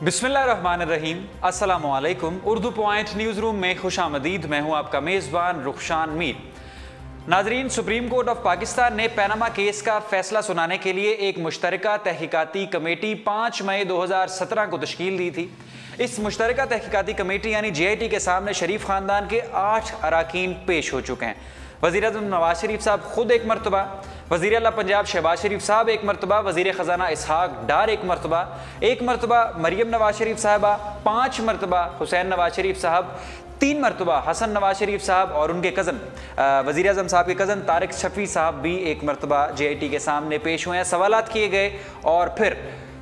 बिस्मिल्लाहिर्रहमानिर्रहीम, अस्सलामु अलैकुम। उर्दू पॉइंट न्यूज़ रूम में खुशामदीद। मैं हूं आपका मेज़बान रुखशान मीर। नाजरीन, सुप्रीम कोर्ट ऑफ पाकिस्तान ने पैनामा केस का फैसला सुनाने के लिए एक मुश्तरका तहकीकाती कमेटी 5 मई 2017 को तश्कील दी थी। इस मुश्तरका तहकीकाती कमेटी यानी JIT के सामने शरीफ ख़ानदान के 8 अराकीन पेश हो चुके हैं। वज़ीर-ए-आज़म नवाज शरीफ साहब खुद एक मरतबा, वज़ीर आला पंजाब शहबाज शरीफ साहब एक मरतबा, वज़ीर ख़जाना इसहाक डार एक मरतबा मरीम नवाज शरीफ साहबा, 5 मरतबा हुसैन नवाज शरीफ साहब, 3 मरतबा हसन नवाज शरीफ साहब और उनके कज़न वज़ीर-ए-आज़म साहब के कज़न तारिक शफ़ी साहब भी एक मरतबा JIT के सामने पेश हुए हैं। सवालात किए गए और फिर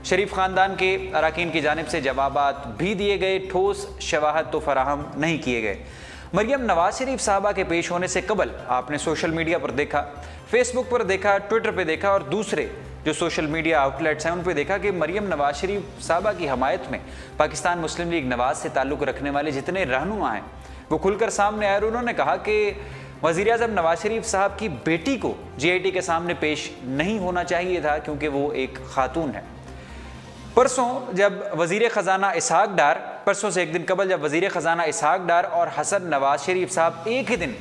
शरीफ ख़ानदान के अराकीन की जानिब से जवाबात भी दिए गए। ठोस शवाहद तो फराहम नहीं किए गए। मरीम नवाज शरीफ साहबा के पेश होने से कबल आपने सोशल मीडिया पर देखा, फेसबुक पर देखा, ट्विटर पर देखा और दूसरे जो सोशल मीडिया आउटलेट्स हैं उन पर देखा कि मरीम नवाज शरीफ साहबा की हमायत में पाकिस्तान मुस्लिम लीग नवाज से ताल्लुक़ रखने वाले जितने रहनुमा हैं वो खुलकर सामने आए और उन्होंने कहा कि वज़ीर-ए-आज़म नवाज शरीफ साहब की बेटी को JIT के सामने पेश नहीं होना चाहिए था क्योंकि वो एक खातून है। परसों जब वज़ीर ख़जाना इसहाक डार, परसों से एक दिन कबल जब वज़ीर ख़जाना इसहाक डार और हसन नवाज शरीफ साहब एक ही दिन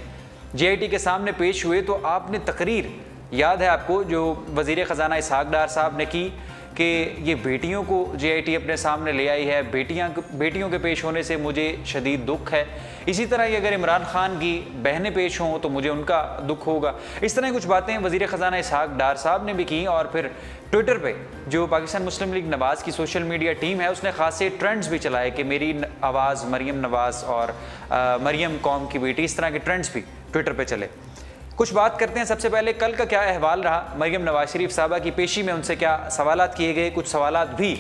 JIT के सामने पेश हुए तो आपने तकरीर याद है आपको जो वज़ीर ख़जाना इसहाक डार साहब ने की कि ये बेटियों को JIT अपने सामने ले आई है, बेटियों के पेश होने से मुझे शदीद दुख है। इसी तरह ही अगर इमरान खान की बहनें पेश हों तो मुझे उनका दुख होगा। इस तरह कुछ बातें वज़ीर ख़जाना इसहाक डार साहब ने भी की और फिर ट्विटर पे जो पाकिस्तान मुस्लिम लीग नवाज़ की सोशल मीडिया टीम है उसने खासे ट्रेंड्स भी चलाए कि मेरी आवाज़ मरीम नवाज़ और मरीम कौम की बेटी, इस तरह के ट्रेंड्स भी ट्विटर पे चले। कुछ बात करते हैं। सबसे पहले कल का क्या अहवाल रहा, मरीम नवाज शरीफ साहबा की पेशी में उनसे क्या सवालात किए गए। कुछ सवालात भी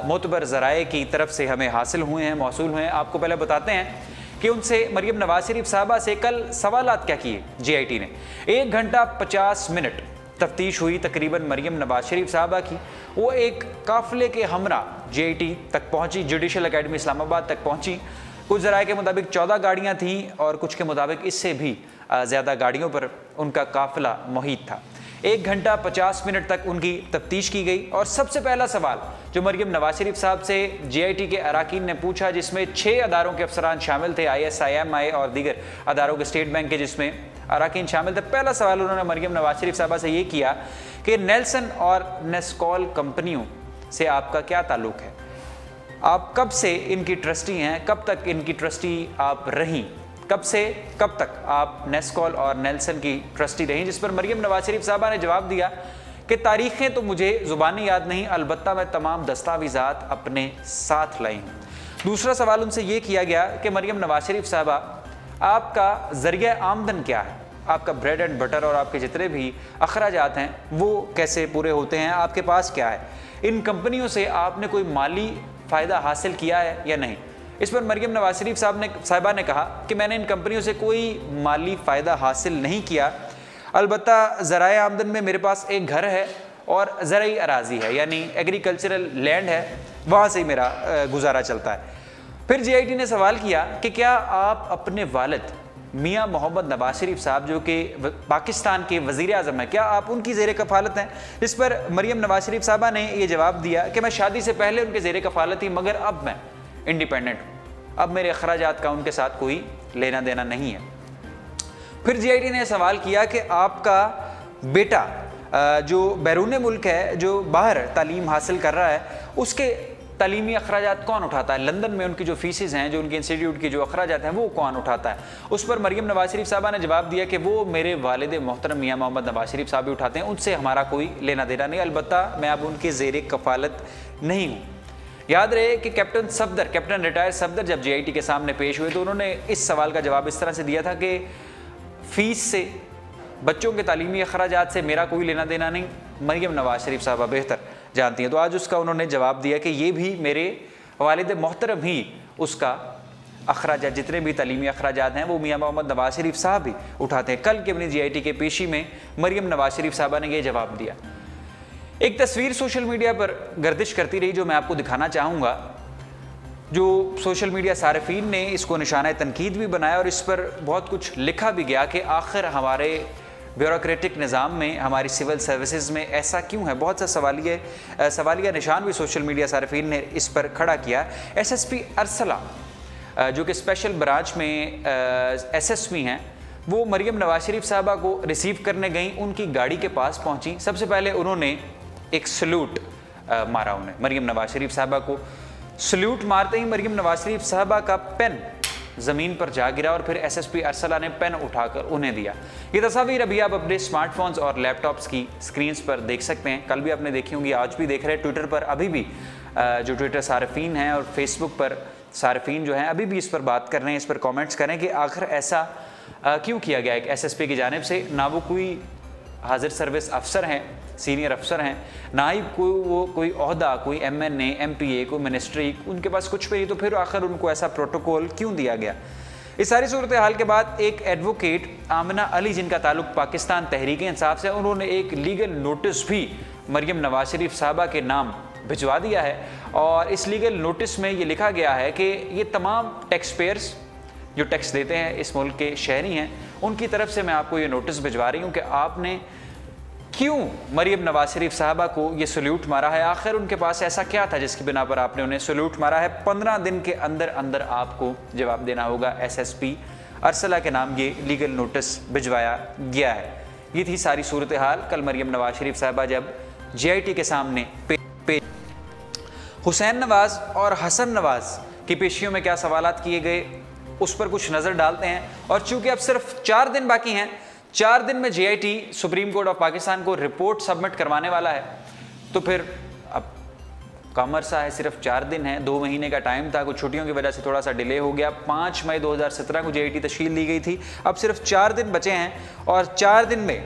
मोतबर ज़राए की तरफ से हमें हासिल हुए हैं, मौसूल हुए हैं। आपको पहले बताते हैं कि उनसे मरीम नवाज शरीफ साहबा से कल सवालात क्या किए JIT ने। 1 घंटा 50 मिनट तफ्तीश हुई तकरीबन मरीम नवाज शरीफ साहबा की। वो एक काफ़िले के हमरा JIT तक पहुँची, जुडिशल अकेडमी इस्लामाबाद तक पहुँची। कुछ ज़राए के मुताबिक 14 गाड़ियाँ थीं और कुछ के मुताबिक इससे भी ज़्यादा गाड़ियों पर उनका काफ़िला मुहित था। 1 घंटा 50 मिनट तक उनकी तफ्तीश की गई और सबसे पहला सवाल जो मरीम नवाज शरीफ साहब से JIT के अराकीन ने पूछा, जिसमें 6 अदारों के अफसरान शामिल थे, ISIMI और दीगर अदारों के स्टेट बैंक के जिसमें अराकीन शामिल थे। पहला सवाल उन्होंने मरीम नवाज शरीफ साहबा से ये किया कि नेल्सन और नेस्कॉल कंपनियों से आपका क्या ताल्लुक़ है, आप कब से इनकी ट्रस्टी हैं, कब तक इनकी ट्रस्टी आप रहीं, कब से कब तक आप नेस्कॉल और नेल्सन की ट्रस्टी रहीं। जिस पर मरीम नवाज शरीफ साहबा ने जवाब दिया कि तारीखें तो मुझे ज़ुबानी याद नहीं, अलबत्ता मैं तमाम दस्तावेज़ात अपने साथ लाई हूँ। दूसरा सवाल उनसे ये किया गया कि मरीम नवाज शरीफ साहबा आपका ज़रिया आमदन क्या है, आपका ब्रेड एंड बटर और आपके जितने भी अखराजात हैं वो कैसे पूरे होते हैं, आपके पास क्या है, इन कंपनियों से आपने कोई माली फ़ायदा हासिल किया है या नहीं। इस पर मरीम नवाज शरीफ साहबा ने कहा कि मैंने इन कंपनियों से कोई माली फ़ायदा हासिल नहीं किया, अलबत्ता ज़राए आमदन में मेरे पास एक घर है और ज़रई अराज़ी है यानी एग्रीकल्चरल लैंड है, वहाँ से ही मेरा गुजारा चलता है। फिर JIT ने सवाल किया कि क्या आप अपने वालिद मियाँ मोहम्मद नवाज शरीफ साहब जो कि पाकिस्तान के वज़ीर-ए-आज़म हैं, क्या आप उनकी ज़ेर कफ़ालत हैं। इस पर मरीम नवाज शरीफ साहबा ने ये जवाब दिया कि मैं शादी से पहले उनके ज़ेर कफ़ालत थी मगर अब मैं इंडिपेंडेंट हूँ, अब मेरे अखराजात का उनके साथ कोई लेना देना नहीं है। फिर JIT ने सवाल किया कि आपका बेटा जो बैरून मुल्क है, जो बाहर तालीम हासिल कर रहा है, उसके तालीमी अखराजात कौन उठाता है, लंदन में उनकी जो फ़ीसेस हैं, जो उनके इंस्टीट्यूट की जो अखराजात हैं वो कौन उठाता है। उस पर मरीम नवाज शरीफ साहबा ने जवाब दिया कि वो मेरे वालिद मोहतरम मियाँ मोहम्मद नवाज शरीफ साहब भी उठाते हैं, उनसे हमारा कोई लेना देना नहीं, अलबत्ता मैं अब उनके ज़ेर कफ़ालत नहीं हूँ। याद रहे कि कैप्टन रिटायर्ड सफदर जब JIT के सामने पेश हुए तो उन्होंने इस सवाल का जवाब इस तरह से दिया था कि फ़ीस से, बच्चों के तालीमी अखराजात से मेरा कोई लेना देना नहीं, मरीम नवाज शरीफ साहबा बेहतर जानती हैं। तो आज उसका उन्होंने जवाब दिया कि ये भी मेरे वालिद मोहतरम ही उसका अखराजात, जितने भी तालीमी अखराजात हैं वो मियाँ मोहम्मद नवाज शरीफ साहब भी उठाते हैं। कल की अपनी JIT के पेशी में मरीम नवाज शरीफ साहबा ने यह जवाब दिया। एक तस्वीर सोशल मीडिया पर गर्दिश करती रही जो मैं आपको दिखाना चाहूँगा, जो सोशल मीडिया सारिफीन ने इसको निशाना तनकीद भी बनाया और इस पर बहुत कुछ लिखा भी गया कि आखिर हमारे ब्यूरोक्रेटिक निज़ाम में, हमारी सिविल सर्विसेज में ऐसा क्यों है? बहुत सा सवालिया निशान भी सोशल मीडिया सार्फिन ने इस पर खड़ा किया। SSP अरसला जो कि स्पेशल ब्रांच में SSP हैं, वो मरियम नवाज शरीफ साहबा को रिसीव करने गई, उनकी गाड़ी के पास पहुंची। सबसे पहले उन्होंने एक सल्यूट मारा, उन्हें मरियम नवाज शरीफ साहबा को सल्यूट मारते ही मरियम नवाज शरीफ साहबा का पेन ज़मीन पर जा गिरा और फिर SSP अरसला ने पेन उठाकर उन्हें दिया। ये तस्वीर अभी आप अपने स्मार्टफोन्स और लैपटॉप्स की स्क्रीन्स पर देख सकते हैं। कल भी आपने देखी होंगी, आज भी देख रहे हैं। ट्विटर पर अभी भी जो ट्विटर सार्फिन हैं और फेसबुक पर सार्फिन जो हैं अभी भी इस पर बात कर रहे हैं, इस पर कमेंट्स करें कि आखिर ऐसा क्यों किया गया एक SSP की जानिब से। ना वो कोई हाजिर सर्विस अफसर हैं, सीनियर अफसर हैं, ना ही कोई ओहदा, कोई MNA, MPA, कोई मिनिस्ट्री, उनके पास कुछ भी नहीं, तो फिर आखिर उनको ऐसा प्रोटोकॉल क्यों दिया गया? इस सारी सूरत हाल के बाद एक एडवोकेट आमिना अली, जिनका ताल्लुक पाकिस्तान तहरीक-ए-इंसाफ से, उन्होंने एक लीगल नोटिस भी मरियम नवाज शरीफ साहबा के नाम भिजवा दिया है। और इस लीगल नोटिस में ये लिखा गया है कि ये तमाम टैक्स पेयर्स जो टैक्स देते हैं, इस मुल्क के शहरी हैं, उनकी तरफ से मैं आपको ये नोटिस भिजवा रही हूँ कि आपने क्यों मरियम नवाज शरीफ साहबा को ये सल्यूट मारा है। आखिर उनके पास ऐसा क्या था जिसकी बिना पर आपने उन्हें सल्यूट मारा है? 15 दिन के अंदर अंदर आपको जवाब देना होगा। SSP अरसला के नाम ये लीगल नोटिस भिजवाया गया है। ये थी सारी सूरत हाल। कल मरियम नवाज शरीफ साहबा जब GIT के सामने हुसैन नवाज और हसन नवाज की पेशियों में क्या सवालात किए गए, उस पर कुछ नज़र डालते हैं। और चूंकि अब सिर्फ 4 दिन बाकी हैं, 4 दिन में GIT supreme court of Pakistan को रिपोर्ट सबमिट करवाने वाला है, तो फिर अब कम अरसा है, सिर्फ 4 दिन है। 2 महीने का टाइम था, कुछ छुट्टियों की वजह से थोड़ा सा डिले हो गया। 5 मई 2017 को GIT तश्कील दी गई थी। अब सिर्फ 4 दिन बचे हैं और 4 दिन में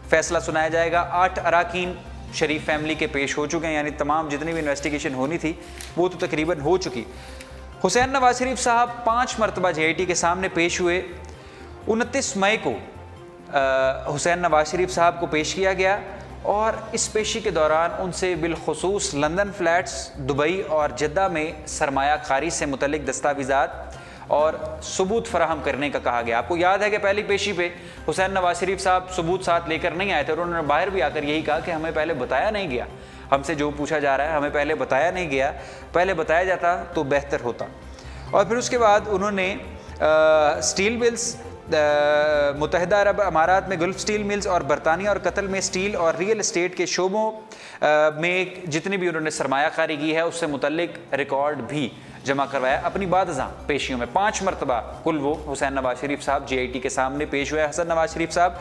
फैसला सुनाया जाएगा। 8 अराकीन शरीफ फैमिली के पेश हो चुके हैं, यानी तमाम जितनी भी इन्वेस्टिगेशन होनी थी वो तो तकरीबन हो चुकी। हुसैन नवाज शरीफ साहब 5 मरतबा GIT के सामने पेश हुए। 29 मई को हुसैन नवाज शरीफ साहब को पेश किया गया और इस पेशी के दौरान उनसे बिलखुसूस लंदन फ्लैट्स, दुबई और जद्दा में सरमाया कारी से मुतल्लिक दस्तावेज़ात और सबूत फराहम करने का कहा गया। आपको याद है कि पहली पेशी पे हुसैन नवाज शरीफ साहब सबूत साथ लेकर नहीं आए थे और उन्होंने बाहर भी आकर यही कहा कि हमें पहले बताया नहीं गया, हमसे जो पूछा जा रहा है हमें पहले बताया नहीं गया, पहले बताया जाता तो बेहतर होता। और फिर उसके बाद उन्होंने स्टील मिल्स, मुत्तहिदा अरब अमारात में गल्फ स्टील मिल्स और बरतानिया और कतर में स्टील और रियल एस्टेट के शोबों में जितनी भी उन्होंने सरमायाकारी की है उससे मुतल्लिक रिकॉर्ड भी जमा करवाया अपनी बादज़ां पेशियों में। 5 मरतबा कुल वो हुसैन नवाज शरीफ साहब GIT के सामने पेश हुए। हसन नवाज शरीफ साहब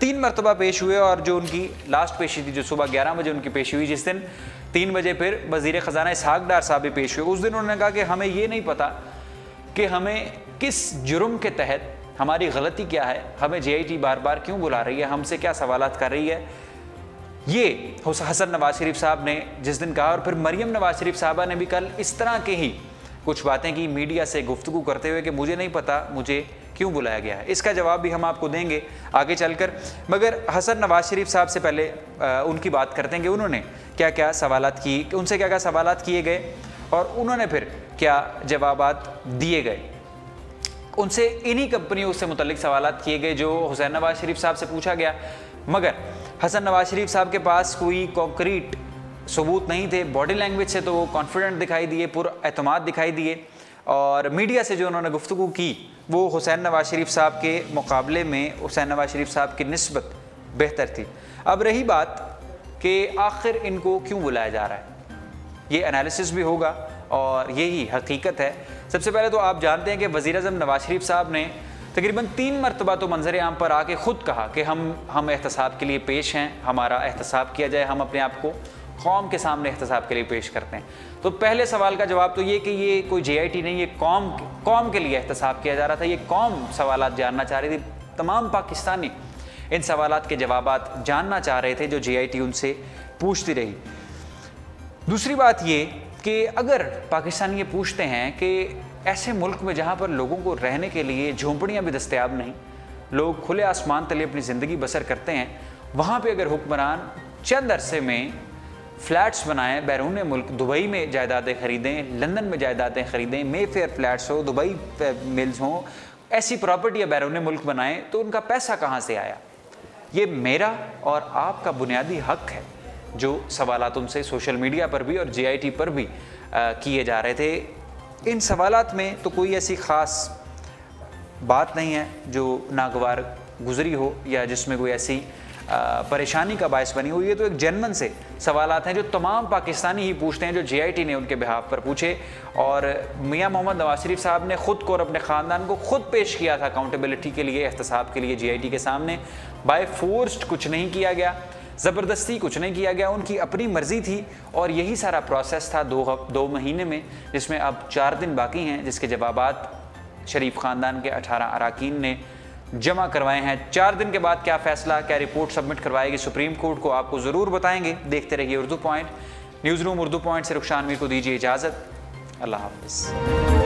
3 मरतबा पेश हुए और जो उनकी लास्ट पेशी थी, जो सुबह 11 बजे उनकी पेशी हुई, जिस दिन 3 बजे फिर वज़ीर ख़जाना इसहाक डार साहब भी पेश हुए। उस दिन उन्होंने कहा कि हमें ये नहीं पता कि हमें किस जुर्म के तहत, हमारी गलती क्या है, हमें GIT बार बार क्यों बुला रही है, हमसे क्या सवालात कर रही है। ये हसन नवाज शरीफ साहब ने जिस दिन कहा। और फिर मरियम नवाज शरीफ साहबा ने भी कल इस तरह के ही कुछ बातें की मीडिया से गुफ्तगू करते हुए कि मुझे नहीं पता मुझे क्यों बुलाया गया है। इसका जवाब भी हम आपको देंगे आगे चलकर, मगर हसन नवाज शरीफ साहब से पहले उनकी बात करते हैं कि उन्होंने क्या क्या सवालात की, उनसे क्या क्या सवालात किए गए और उन्होंने फिर क्या जवाबात दिए गए। उनसे इन्हीं कंपनियों से मुतल्लिक सवालात किए गए जो हुसैन नवाज शरीफ साहब से पूछा गया, मगर हसन नवाज शरीफ साहब के पास कोई कॉन्क्रीट सबूत नहीं थे। बॉडी लैंग्वेज से तो वो कॉन्फिडेंट दिखाई दिए, पुरएतमाद दिखाई दिए और मीडिया से जो उन्होंने गुफ्तगू की वो हुसैन नवाज शरीफ साहब के मुकाबले में हुसैन नवाज शरीफ साहब की निस्बत बेहतर थी। अब रही बात कि आखिर इनको क्यों बुलाया जा रहा है, ये एनालिसिस भी होगा और यही हकीकत है। सबसे पहले तो आप जानते हैं कि वज़ीर-ए-आज़म नवाज शरीफ साहब ने तकरीबन 3 मरतबा तो मंजर आम पर आके ख़ुद कहा कि हम एहतसाब के लिए पेश हैं, हमारा एहतसाब किया जाए, हम अपने आप को कौम के सामने एहतसाब के लिए पेश करते हैं। तो पहले सवाल का जवाब तो ये कि ये कोई GIT नहीं, ये कौम के लिए एहतसाब किया जा रहा था। ये कौम सवालात जानना चाह रही थी, तमाम पाकिस्तानी इन सवालात के जवाबात जानना चाह रहे थे जो GIT उनसे पूछती रही। दूसरी बात ये कि अगर पाकिस्तानी ये पूछते हैं कि ऐसे मुल्क में जहाँ पर लोगों को रहने के लिए झोंपड़ियाँ भी दस्तयाब नहीं, लोग खुले आसमान तले अपनी ज़िंदगी बसर करते हैं, वहाँ पे अगर हुक्मरान चंद अरसे में फ्लैट्स बनाएं, बैरून मुल्क दुबई में जायदादें ख़रीदें, लंदन में जायदादें ख़रीदें, मेफेयर फ्लैट्स हो, दुबई मिल्स हों, ऐसी प्रॉपर्टी या बैरून मुल्क बनाएं, तो उनका पैसा कहाँ से आया? یہ میرا اور آپ کا بنیادی حق ہے۔ جو سوالات ان سے سوشل میڈیا پر بھی اور JIT پر بھی کیے جا رہے تھے، ان سوالات میں تو کوئی ایسی خاص بات نہیں ہے جو ناگوار گزری ہو یا جس میں کوئی ایسی پریشانی کا باعث بنی ہو۔ یہ تو ایک جنمن سے سوالات ہیں جو تمام پاکستانی ہی پوچھتے ہیں، جو JIT نے ان کے بہاف پر پوچھے، اور میاں محمد نواز شریف صاحب نے خود کو اور اپنے خاندان کو خود پیش کیا تھا اکاؤنٹیبلٹی کے لیے، احتساب کے لیے JIT کے سامنے۔ بائی فورسڈ کچھ نہیں کیا گیا، زبردستی کچھ نہیں کیا گیا، ان کی اپنی مرضی تھی، اور یہی سارا پروسیس تھا 2 مہینے میں، جس میں اب 4 دن باقی ہیں، جس کے جوابات شریف خاندان کے 18 اراکین نے جمع کروائے ہیں۔ 4 دن کے بعد کیا فیصلہ، کیا رپورٹ سبمٹ کروائے گی سپریم کورٹ کو، آپ کو ضرور بتائیں گے۔ دیکھتے رہیے Urdu point, news room Urdu point سے رخشان میر کو دیجیے اجازت۔ اللہ حافظ۔